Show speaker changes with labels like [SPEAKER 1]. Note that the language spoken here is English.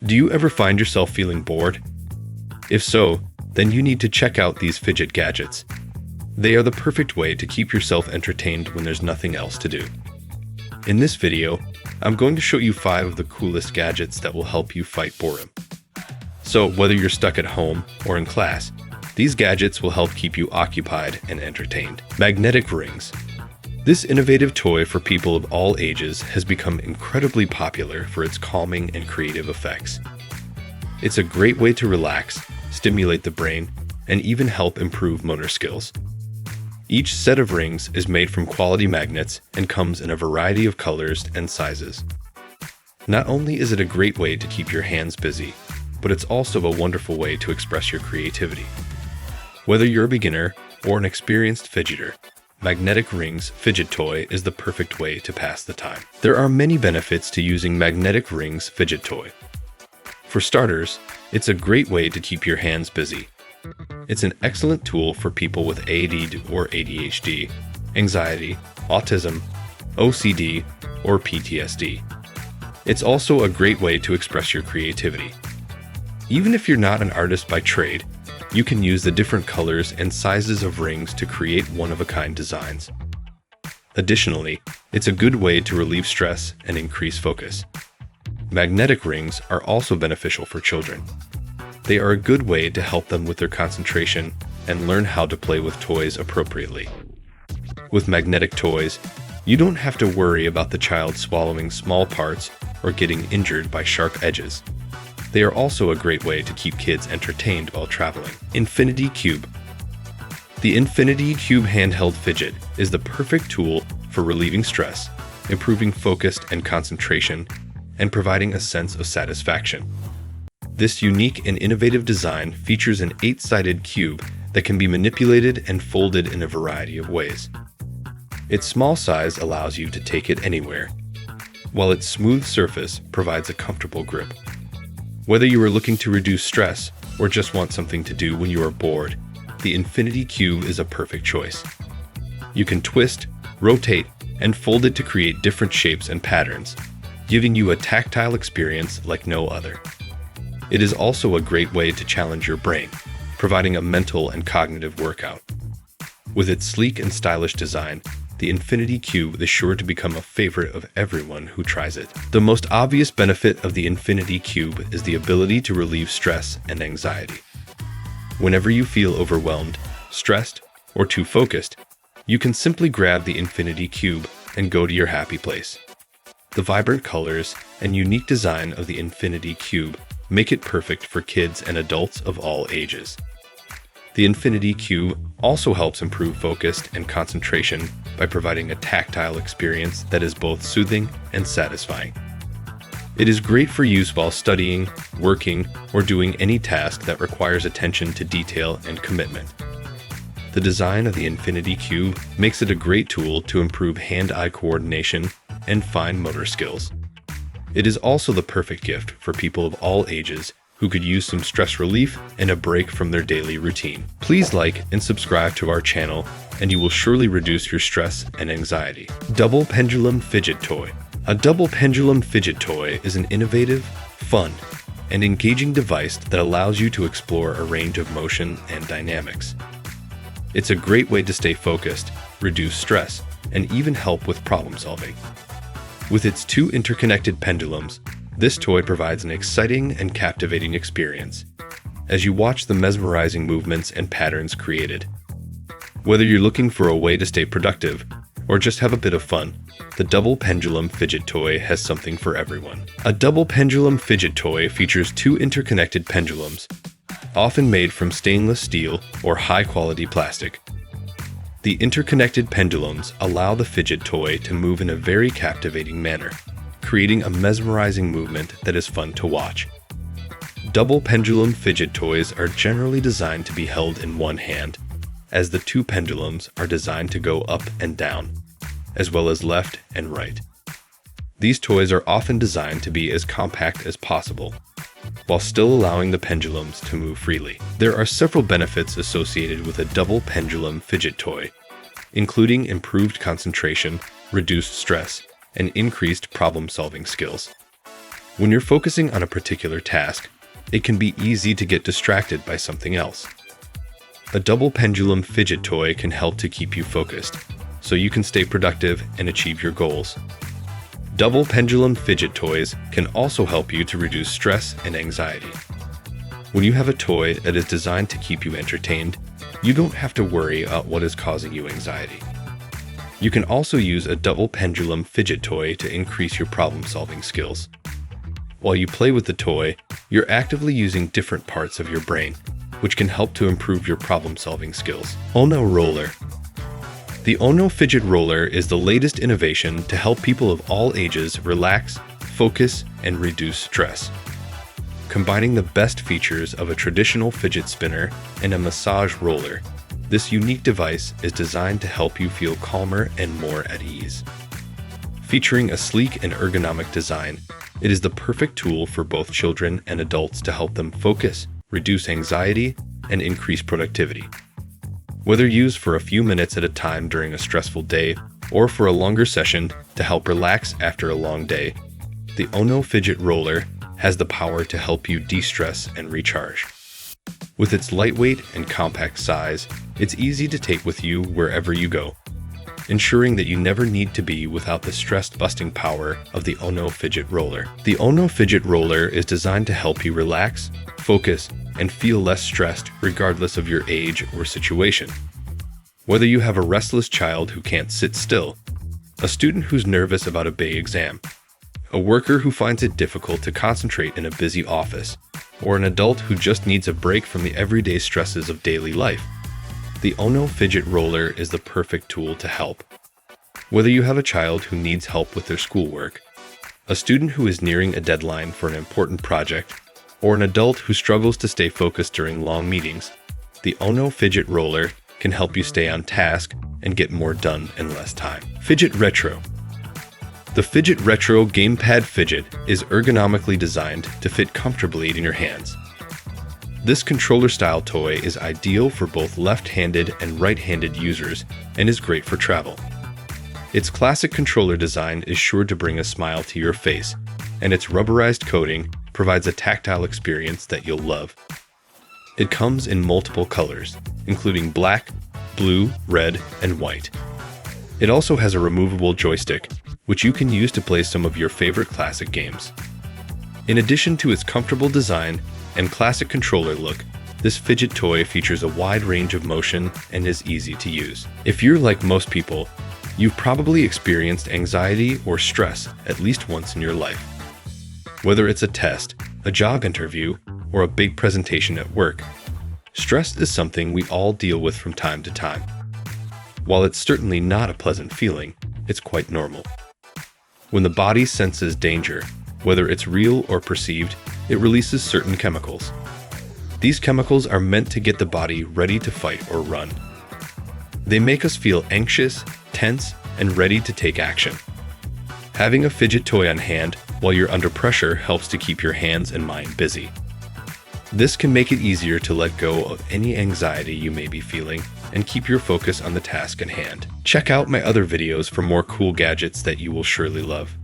[SPEAKER 1] Do you ever find yourself feeling bored? If so, then you need to check out these fidget gadgets. They are the perfect way to keep yourself entertained when there's nothing else to do. In this video, I'm going to show you 5 of the coolest gadgets that will help you fight boredom. So whether you're stuck at home or in class, these gadgets will help keep you occupied and entertained. Magnetic rings. This innovative toy for people of all ages has become incredibly popular for its calming and creative effects. It's a great way to relax, stimulate the brain, and even help improve motor skills. Each set of rings is made from quality magnets and comes in a variety of colors and sizes. Not only is it a great way to keep your hands busy, but it's also a wonderful way to express your creativity. Whether you're a beginner or an experienced fidgeter, Magnetic Rings Fidget Toy is the perfect way to pass the time. There are many benefits to using Magnetic Rings Fidget Toy. For starters, it's a great way to keep your hands busy. It's an excellent tool for people with ADD or ADHD, anxiety, autism, OCD, or PTSD. It's also a great way to express your creativity. Even if you're not an artist by trade, you can use the different colors and sizes of rings to create one-of-a-kind designs. Additionally, it's a good way to relieve stress and increase focus. Magnetic rings are also beneficial for children. They are a good way to help them with their concentration and learn how to play with toys appropriately. With magnetic toys, you don't have to worry about the child swallowing small parts or getting injured by sharp edges. They are also a great way to keep kids entertained while traveling. Infinity Cube. The Infinity Cube handheld fidget is the perfect tool for relieving stress, improving focus and concentration, and providing a sense of satisfaction. This unique and innovative design features an 8-sided cube that can be manipulated and folded in a variety of ways. Its small size allows you to take it anywhere, while its smooth surface provides a comfortable grip. Whether you are looking to reduce stress or just want something to do when you are bored, the Infinity Cube is a perfect choice. You can twist, rotate, and fold it to create different shapes and patterns, giving you a tactile experience like no other. It is also a great way to challenge your brain, providing a mental and cognitive workout. With its sleek and stylish design, the Infinity Cube is sure to become a favorite of everyone who tries it. The most obvious benefit of the Infinity Cube is the ability to relieve stress and anxiety. Whenever you feel overwhelmed, stressed, or too focused, you can simply grab the Infinity Cube and go to your happy place. The vibrant colors and unique design of the Infinity Cube make it perfect for kids and adults of all ages. The Infinity Cube also helps improve focus and concentration by providing a tactile experience that is both soothing and satisfying. It is great for use while studying, working, or doing any task that requires attention to detail and commitment. The design of the Infinity Cube makes it a great tool to improve hand-eye coordination and fine motor skills. It is also the perfect gift for people of all ages who could use some stress relief and a break from their daily routine. Please like and subscribe to our channel, and you will surely reduce your stress and anxiety. Double Pendulum Fidget Toy. A double pendulum fidget toy is an innovative, fun, and engaging device that allows you to explore a range of motion and dynamics. It's a great way to stay focused, reduce stress, and even help with problem solving. With its 2 interconnected pendulums, this toy provides an exciting and captivating experience as you watch the mesmerizing movements and patterns created. Whether you're looking for a way to stay productive or just have a bit of fun, the Double Pendulum Fidget Toy has something for everyone. A double pendulum fidget toy features 2 interconnected pendulums, often made from stainless steel or high-quality plastic. The interconnected pendulums allow the fidget toy to move in a very captivating manner, creating a mesmerizing movement that is fun to watch. Double pendulum fidget toys are generally designed to be held in one hand, as the 2 pendulums are designed to go up and down, as well as left and right. These toys are often designed to be as compact as possible, while still allowing the pendulums to move freely. There are several benefits associated with a double pendulum fidget toy, including improved concentration, reduced stress, and increased problem-solving skills. When you're focusing on a particular task, it can be easy to get distracted by something else. A double pendulum fidget toy can help to keep you focused, so you can stay productive and achieve your goals. Double pendulum fidget toys can also help you to reduce stress and anxiety. When you have a toy that is designed to keep you entertained, you don't have to worry about what is causing you anxiety. You can also use a double pendulum fidget toy to increase your problem-solving skills. While you play with the toy, you're actively using different parts of your brain, which can help to improve your problem-solving skills. Ono Roller. The Ono Fidget Roller is the latest innovation to help people of all ages relax, focus, and reduce stress. Combining the best features of a traditional fidget spinner and a massage roller, this unique device is designed to help you feel calmer and more at ease. Featuring a sleek and ergonomic design, it is the perfect tool for both children and adults to help them focus, reduce anxiety, and increase productivity. Whether used for a few minutes at a time during a stressful day or for a longer session to help relax after a long day, the Ono Fidget Roller has the power to help you de-stress and recharge. With its lightweight and compact size, it's easy to take with you wherever you go, ensuring that you never need to be without the stress-busting power of the Ono Fidget Roller. The Ono Fidget Roller is designed to help you relax, focus, and feel less stressed regardless of your age or situation. Whether you have a restless child who can't sit still, a student who's nervous about a big exam, a worker who finds it difficult to concentrate in a busy office, or an adult who just needs a break from the everyday stresses of daily life, the Ono Fidget Roller is the perfect tool to help. Whether you have a child who needs help with their schoolwork, a student who is nearing a deadline for an important project, or an adult who struggles to stay focused during long meetings, the Ono Fidget Roller can help you stay on task and get more done in less time. Fidget Retro. The Fidget Retro Gamepad Fidget is ergonomically designed to fit comfortably in your hands. This controller-style toy is ideal for both left-handed and right-handed users and is great for travel. Its classic controller design is sure to bring a smile to your face, and its rubberized coating provides a tactile experience that you'll love. It comes in multiple colors, including black, blue, red, and white. It also has a removable joystick, which you can use to play some of your favorite classic games. In addition to its comfortable design and classic controller look, this fidget toy features a wide range of motion and is easy to use. If you're like most people, you've probably experienced anxiety or stress at least once in your life. Whether it's a test, a job interview, or a big presentation at work, stress is something we all deal with from time to time. While it's certainly not a pleasant feeling, it's quite normal. When the body senses danger, whether it's real or perceived, it releases certain chemicals. These chemicals are meant to get the body ready to fight or run. They make us feel anxious, tense, and ready to take action. Having a fidget toy on hand while you're under pressure helps to keep your hands and mind busy. This can make it easier to let go of any anxiety you may be feeling and keep your focus on the task at hand. Check out my other videos for more cool gadgets that you will surely love.